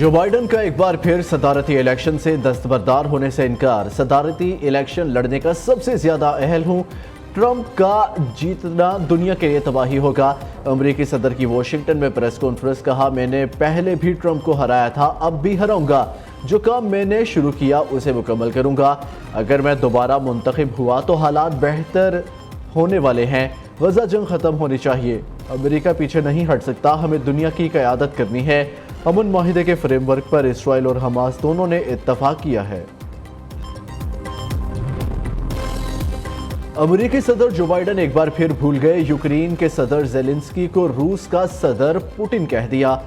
जो बाइडन का एक बार फिर सदारती इलेक्शन से दस्तबरदार होने से इनकार। सदारती इलेक्शन लड़ने का सबसे ज्यादा अहल हूं। ट्रंप का जीतना दुनिया के लिए तबाही होगा। अमेरिकी सदर की वॉशिंगटन में प्रेस कॉन्फ्रेंस। कहा, मैंने पहले भी ट्रंप को हराया था, अब भी हराऊंगा। जो काम मैंने शुरू किया उसे मुकम्मल करूंगा। अगर मैं दोबारा मुंतखब हुआ तो हालात बेहतर होने वाले हैं। गजा जंग खत्म होनी चाहिए। अमेरिका पीछे नहीं हट सकता। हमें दुनिया की क़यादत करनी है। अमन माहिदे के फ्रेमवर्क पर इसराइल और हमास दोनों ने इत्तफाक किया है। अमेरिकी सदर जो बाइडन एक बार फिर भूल गए। यूक्रेन के सदर ज़ेलेंस्की को रूस का सदर पुतिन कह दिया।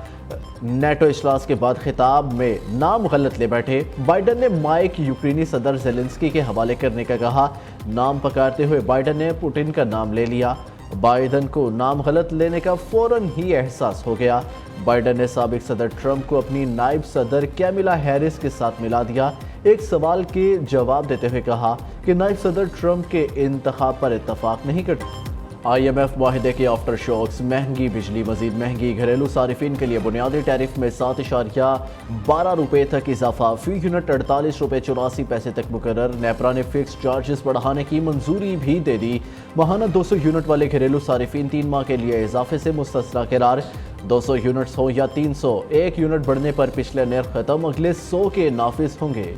नेटो इजलास के बाद खिताब में नाम गलत ले बैठे। बाइडन ने माइक यूक्रेनी सदर ज़ेलेंस्की के हवाले करने का कहा। नाम पकारते हुए बाइडन ने पुतिन का नाम ले लिया। बाइडन को नाम गलत लेने का फौरन ही एहसास हो गया। बाइडन ने साबिक सदर ट्रंप को अपनी नायब सदर कैमिला हैरिस के साथ मिला दिया। एक सवाल के जवाब देते हुए कहा कि नायब सदर ट्रंप के इंतखाब पर इत्तफाक नहीं करते। IMF माहिदे के आफ्टर शॉक्स। महंगी बिजली, मजीद महंगी। घरेलू सारिफिन के लिए बुनियादी टैरिफ में 7.12 रुपये तक इजाफा। फी यूनिट 48 रुपये 84 पैसे तक मुकर्रर। नेपरा ने फिक्स चार्जेस बढ़ाने की मंजूरी भी दे दी। माहाना 200 यूनिट वाले घरेलू सारिफिन 3 माह के लिए इजाफे से मुस्तस्ना करार। 200 यूनिट्स हो या 300, 1 यूनिट बढ़ने पर पिछले नर्ख खत्म, अगले 100 के नाफिज होंगे।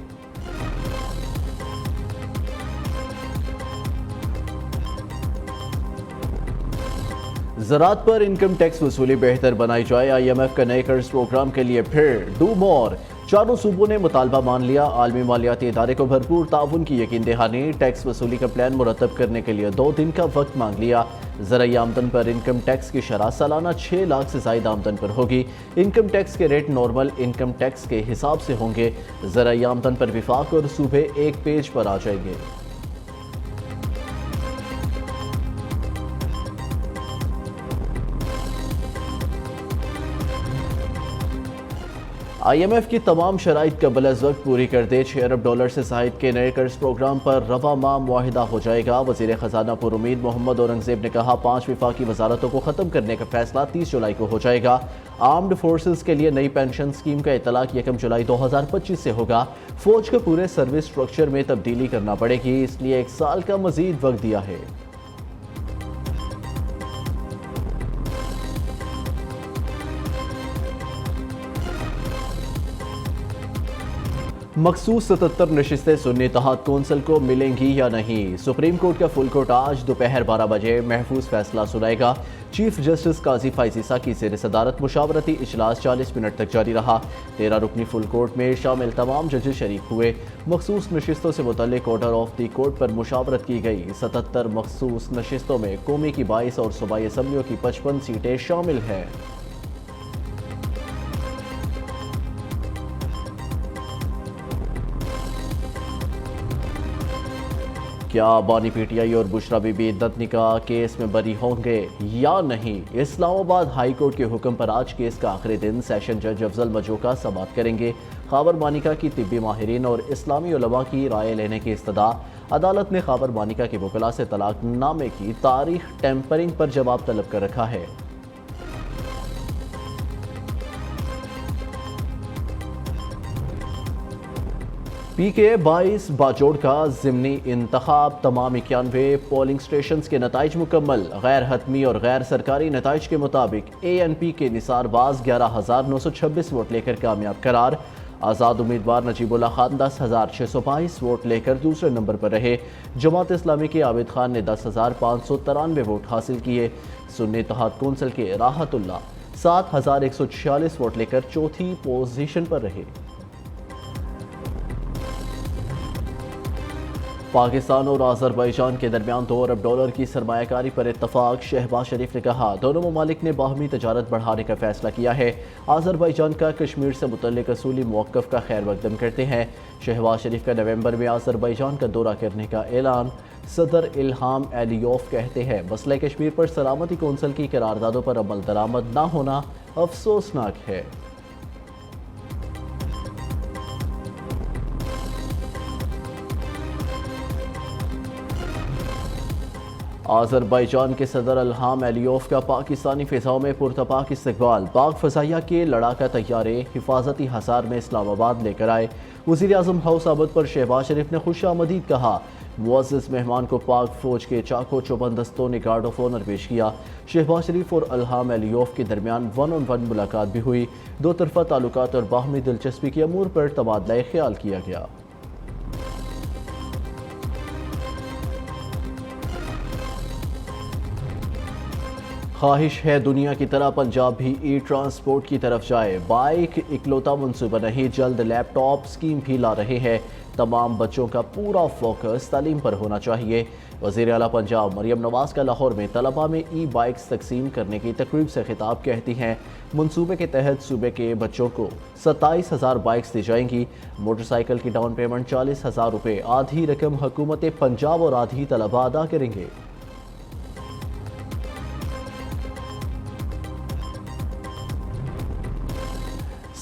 ज़राअत पर इनकम टैक्स वसूली बेहतर बनाई जाए। IMF का नए कर्ज प्रोग्राम के लिए फिर डू मोर। चारों सूबों ने मुतालबा मान लिया। आलमी मालियाती इदारे को भरपूर ताउन की यकीन दहानी। टैक्स वसूली का प्लान मुरतब करने के लिए 2 दिन का वक्त मांग लिया। ज़राई आमदन पर इनकम टैक्स की शरह सालाना 6 लाख से ज़ायद आमदन पर होगी। इनकम टैक्स के रेट नॉर्मल इनकम टैक्स के हिसाब से होंगे। ज़राई आमदन पर विफाक और सूबे एक पेज पर आ जाएंगे। IMF की तमाम शराइत कबल अज़ वक्त पूरी कर दे। 6 अरब डॉलर से ज़ायद के नए कर्ज प्रोग्राम पर रवा माह मुआहिदा हो जाएगा। वज़ीर ख़जाना पुर उम्मीद मोहम्मद औरंगज़ेब ने कहा, 5 विफाकी वजारतों को ख़त्म करने का फैसला 30 जुलाई को हो जाएगा। आर्म्ड फोर्सेस के लिए नई पेंशन स्कीम का इतलाक 1 जुलाई 2025 से होगा। फौज के पूरे सर्विस स्ट्रक्चर में तब्दीली करना पड़ेगी, इसलिए 1 साल का मजीद वक्त दिया है। मखसूस 77 नशिस्तें सुन्नी इत्तेहाद कौंसिल को मिलेंगी या नहीं। सुप्रीम कोर्ट का फुल कोर्ट आज दोपहर 12 बजे महफूज फैसला सुनाएगा। चीफ जस्टिस काजी फाइज़ ईसा की ज़ेर सदारत मुशावरती इजलास 40 मिनट तक जारी रहा। 13 रुकनी फुल कोर्ट में शामिल तमाम जजेस शरीक हुए। मखसूस नशिस्तों से मुतल्लिक ऑर्डर ऑफ दी कोर्ट पर मुशावरत की गई। 77 मखसूस नशिस्तों में कौमी की 22 और सूबाई असम्बलियों की 55 सीटें शामिल हैं। क्या बानी PTI और बुशरा बीबी इद्दत निकाह केस में बरी होंगे या नहीं? इस्लामाबाद हाई कोर्ट के हुक्म पर आज केस का आखिरी दिन। सेशन जज अफजल मजोका समाअत करेंगे। खाबर मानिका की तिब्बी माहिरीन और इस्लामी उलमा की राय लेने की इस्तदा। अदालत ने खाबर मानिका के वकला से तलाक नामे की तारीख टेम्परिंग पर जवाब तलब कर रखा है। PK 22 बाजोड़ का ज़िमनी इंतखाब। तमाम 91 पोलिंग स्टेशन के नताइज मुकम्मल। गैर हतमी और गैर सरकारी नताइज के मुताबिक ANP के निसारबाज 11,926 वोट लेकर कामयाब करार। आज़ाद उम्मीदवार नजीबुल्लाह खान 10,622 वोट लेकर दूसरे नंबर पर रहे। जमात इस्लामी के आबिद खान ने 10,593 वोट हासिल किए। सुन्नी इत्तेहाद कौंसिल के राहतुल्लाह 7,146 वोट लेकर चौथी पोजीशन पर रहे। पाकिस्तान और आज़रबाईजान के दरमियान 2 अरब डॉलर की सरमायाकारी पर इत्तफाक। शहबाज शरीफ ने कहा, दोनों ममालिक ने बाहमी तजारत बढ़ाने का फैसला किया है। आज़रबाईजान का कश्मीर से मुतल्लिक असूली मौक़िफ़ का खैर मकदम करते हैं। शहबाज शरीफ का नवंबर में आज़रबाईजान का दौरा करने का ऐलान। सदर इल्हाम एलियोफ कहते हैं, मसला कश्मीर पर सलामती कौंसिल की करारदादों पर अमल दरामद न होना अफसोसनाक है। آذربائیجان کے صدر الہام علیوف کا پاکستانی فضاؤں میں پرتپاک استقبال، پاک فضائیہ کے لڑاکا طیارے حفاظتی حصار میں اسلام آباد لے کر آئے۔ وزیر اعظم ہاؤس آباد پر شہباز شریف نے خوش آمدید کہا۔ معزز مہمان کو پاک فوج کے چاقو چوبند دستوں نے گارڈ آف آنر پیش کیا۔ شہباز شریف اور الہام علیوف کے درمیان ون آن ون ملاقات بھی ہوئی۔ دو طرفہ تعلقات اور باہمی دلچسپی کے امور پر تبادلہ خیال کیا گیا۔ خواہش ہے دنیا کی طرح پنجاب بھی ای ٹرانسپورٹ کی طرف جائے۔ بائیک اکلوتا منصوبہ نہیں، جلد لیپ ٹاپ اسکیم بھی لا رہے ہیں۔ تمام بچوں کا پورا فوکس تعلیم پر ہونا چاہیے۔ وزیر اعلیٰ پنجاب مریم نواز کا لاہور میں طلباء میں ای بائکس تقسیم کرنے کی تقریب سے خطاب کہتی ہیں، منصوبے کے تحت صوبے کے بچوں کو 27,000 بائکس دی جائیں گی۔ موٹر سائیکل کی ڈاؤن پیمنٹ 40,000 روپے، آدھی رقم حکومت پنجاب اور آدھی طلباء ادا کریں گے۔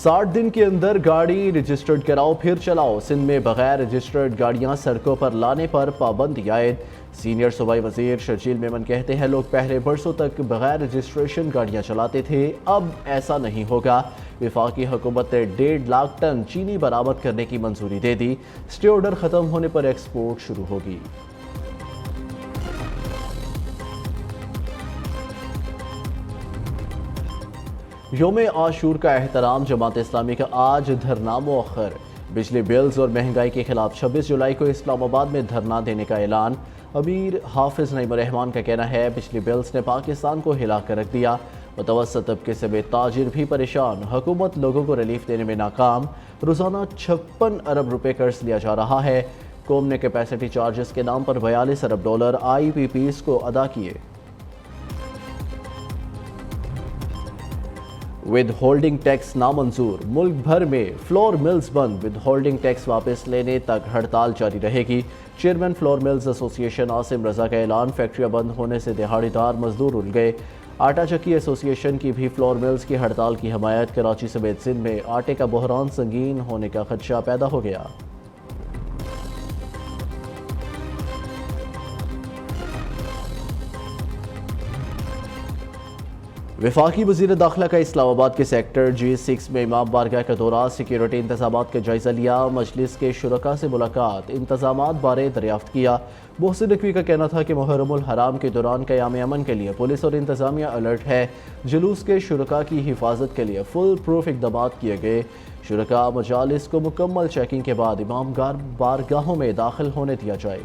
60 دن کے اندر گاڑی رجسٹرڈ کراؤ پھر چلاؤ۔ سندھ میں بغیر رجسٹرڈ گاڑیاں سڑکوں پر لانے پر پابندی عائد۔ سینئر صوبائی وزیر شرجیل میمن کہتے ہیں لوگ پہلے برسوں تک بغیر رجسٹریشن گاڑیاں چلاتے تھے، اب ایسا نہیں ہوگا۔ وفاقی حکومت نے 1.5 لاکھ ٹن چینی برآمد کرنے کی منظوری دے دی۔ اسٹے آرڈر ختم ہونے پر ایکسپورٹ شروع ہوگی۔ یوم عاشور کا احترام، جماعت اسلامی کا آج دھرنا مؤخر۔ بجلی بلز اور مہنگائی کے خلاف 26 جولائی کو اسلام آباد میں دھرنا دینے کا اعلان۔ امیر حافظ نعیم الرحمان کا کہنا ہے بجلی بلز نے پاکستان کو ہلا کر رکھ دیا، متوسط طبقے سمیت تاجر بھی پریشان، حکومت لوگوں کو ریلیف دینے میں ناکام، روزانہ 56 ارب روپے قرض لیا جا رہا ہے۔ قوم نے کیپیسٹی چارجز کے نام پر 42 ارب ڈالر آئی پی پیز کو ادا کیے۔ ود ہولڈنگ ٹیکس نامنظور، ملک بھر میں فلور ملز بند، ود ہولڈنگ ٹیکس واپس لینے تک ہڑتال جاری رہے گی۔ چیئرمین فلور ملز ایسوسی ایشن عاصم رضا کا اعلان، فیکٹریاں بند ہونے سے دہاڑی دار مزدور رل گئے۔ آٹا چکی ایسوسی ایشن کی بھی فلور ملز کی ہڑتال کی حمایت، کراچی سمیت سندھ میں آٹے کا بحران سنگین ہونے کا خدشہ پیدا ہو گیا۔ وفاقی وزیر داخلہ کا اسلام آباد کے سیکٹر G6 میں امام بارگاہ کا دورہ، سیکیورٹی انتظامات کا جائزہ لیا، مجلس کے شرکاء سے ملاقات، انتظامات بارے دریافت کیا۔ محسن نقوی کا کہنا تھا کہ محرم الحرام کے دوران قیام امن کے لیے پولیس اور انتظامیہ الرٹ ہے، جلوس کے شرکاء کی حفاظت کے لیے فل پروف اقدامات کیے گئے۔ شرکاء مجالس کو مکمل چیکنگ کے بعد امام بارگاہوں میں داخل ہونے دیا جائے۔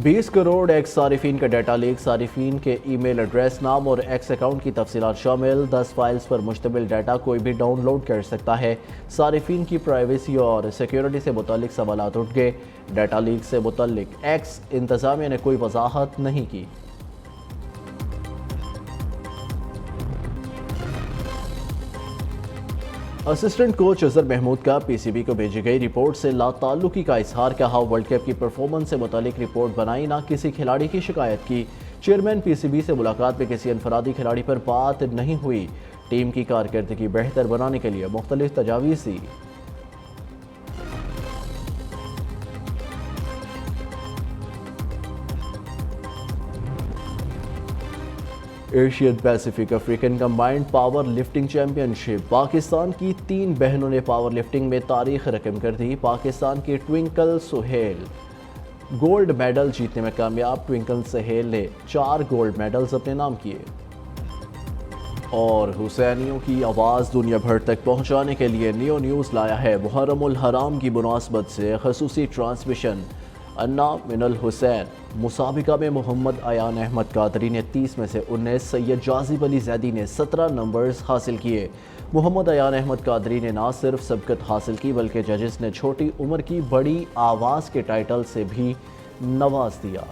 20 کروڑ ایکس صارفین کا ڈیٹا لیک، صارفین کے ای میل ایڈریس، نام اور ایکس اکاؤنٹ کی تفصیلات شامل 10 فائلز پر مشتمل ڈیٹا کوئی بھی ڈاؤن لوڈ کر سکتا ہے۔ صارفین کی پرائیویسی اور سیکیورٹی سے متعلق سوالات اٹھ گئے۔ ڈیٹا لیک سے متعلق ایکس انتظامیہ نے کوئی وضاحت نہیں کی۔ اسسٹنٹ کوچ اظہر محمود کا پی سی بی کو بھیجی گئی رپورٹ سے لا تعلقی کا اظہار، کہا ورلڈ کپ کی پرفارمنس سے متعلق رپورٹ بنائی، نہ کسی کھلاڑی کی شکایت کی۔ چیئرمین پی سی بی سے ملاقات میں کسی انفرادی کھلاڑی پر بات نہیں ہوئی، ٹیم کی کارکردگی بہتر بنانے کے لیے مختلف تجاویز دی۔ Asian Pacific African combined power lifting championship, Pakistan کی 3 بہنوں نے پاور لفٹنگ میں تاریخ رقم کر دی۔ پاکستان کی ٹوئنکل سہیل گولڈ میڈل جیتنے میں کامیاب، ٹوئنکل سہیل نے 4 گولڈ میڈلز اپنے نام کیے۔ اور حسینیوں کی آواز دنیا بھر تک پہنچانے کے لیے نیو نیوز لایا ہے محرم الحرام کی مناسبت سے خصوصی ٹرانسمیشن۔ انا من الحسین مسابقہ میں محمد ایان احمد قادری نے 30 میں سے 19، سید جاذب علی زیدی نے 17 نمبرز حاصل کیے۔ محمد ایان احمد قادری نے نہ صرف سبقت حاصل کی بلکہ ججز نے چھوٹی عمر کی بڑی آواز کے ٹائٹل سے بھی نواز دیا۔